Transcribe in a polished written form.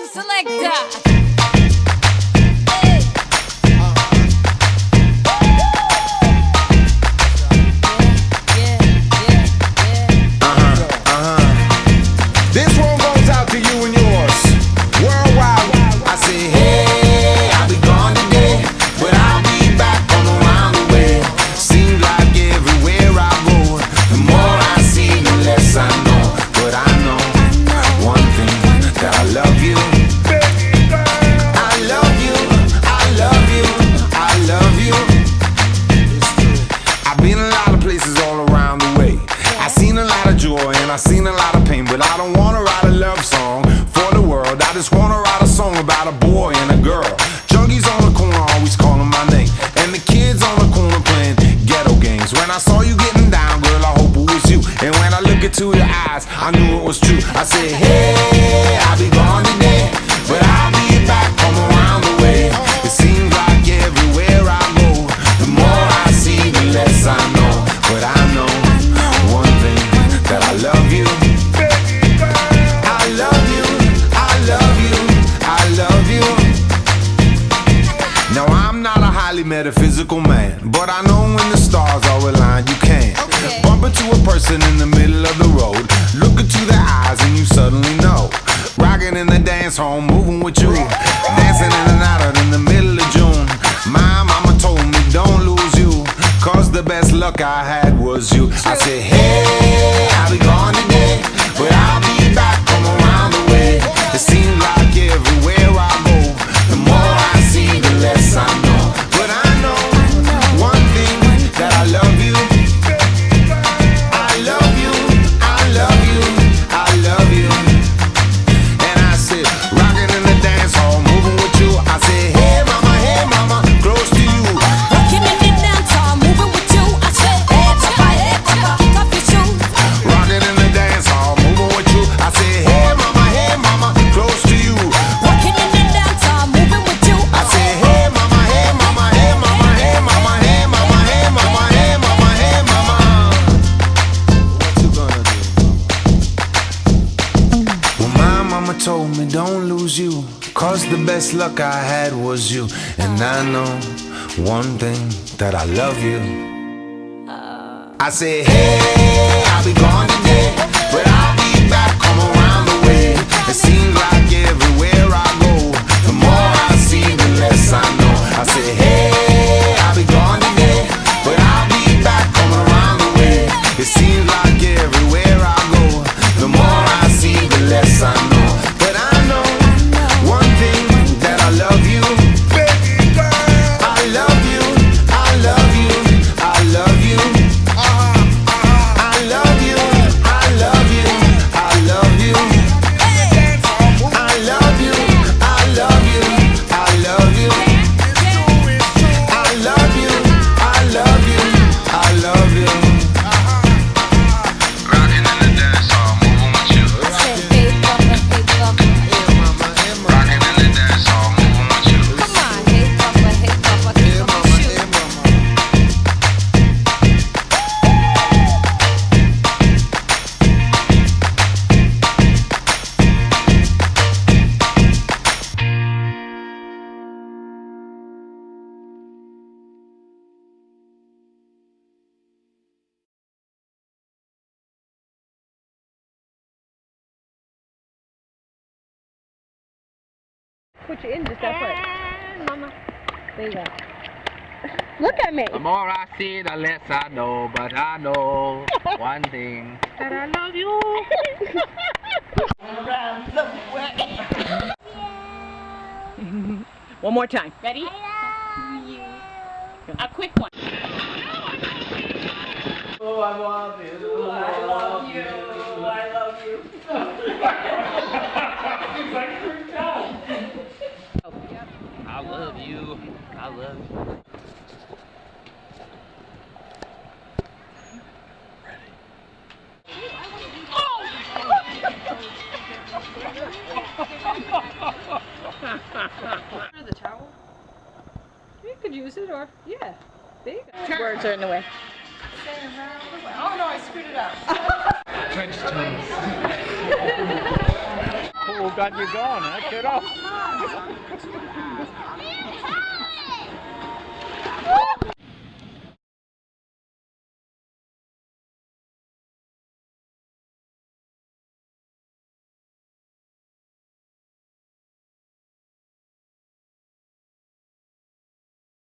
Selector. This one goes out to you and yours. Worldwide, I say, hey, I'll be gone today, but I'll be back from around the way. Seems like everywhere I go, the more I see, the less I know. But I know one thing, that I love you. I love you, I love you, I love you. I've been a lot of places all around the way. I've seen a lot of joy and I've seen a lot of pain, but I don't wanna write a love song for the world. I just wanna write a song about a boy and a girl. Junkies on the corner always calling my name, and the kids on the corner playing ghetto games. When I saw you getting down, girl, I hope it was you. And when I look into your eyes, I knew it was true. I said, hey, I'll be gone today, but I'll be back from around the way. It seems like everywhere I go, the more I see, the less I know. But I know one thing, that I love you. I love you, I love you, I love you. Now I'm not a highly metaphysical man, but I know when the stars are aligned, you can bump into a person in the middle of the road, look into their eyes and you suddenly know. Rocking in the dance hall, moving with you, dancing in and out in the middle of June. My mama told me don't lose you, cause the best luck I had was you. I said, hey, I'll be gone today, but I'll be back from around the way. It seems like everywhere I go, the more I see, the less I know. But I know one thing, that I love you. I love you, I love you, I love you. And I said, rocking in the dance hall, moving with you. I said, hey mama, close to you. Rocking in the dance hall, moving with you. I said, hey papa, kick off your shoes. Rocking in the dance hall, moving with you. I said, hey mama, close to you. Rocking in the dance hall, moving with you. I said, hey mama, hey mama, hey mama, hey mama, hey mama, hey mama, hey mama, hey mama. What you gonna do? Well, my mama told me don't lose you, cause the best luck I had was you. And I know one thing, that I love you. I said, hey, I'll be gone today, but I'll be back, come around the way. It seems like everywhere I go, the more I see, the less I know. I said, hey, I'll be gone today, but I'll be back, come around the way. It seems like everywhere I go, the more I see, the less I know. But I know one thing, that I love you. I love you, I love you, I love you. I love you, I love you, I love you. I love you, I love you, I love you. I love you, I love you, I love you. Rocking in the dance hall, moving with you. I said, hey papa. Rocking in the dance hall, moving with you. Come on, hey papa, kick off your shoes. Put you in just that way. Mama. There you go. Look at me. The more I see, the less I know, but I know one thing, that I love you. One more time. Ready? A quick one. Oh, I love you. I love you. I love you. I love you. I love you. The towel? You could use it, or yeah. There you go. Words are in the way. Oh no, I screwed it up. French toast. What got you going, huh, kiddo?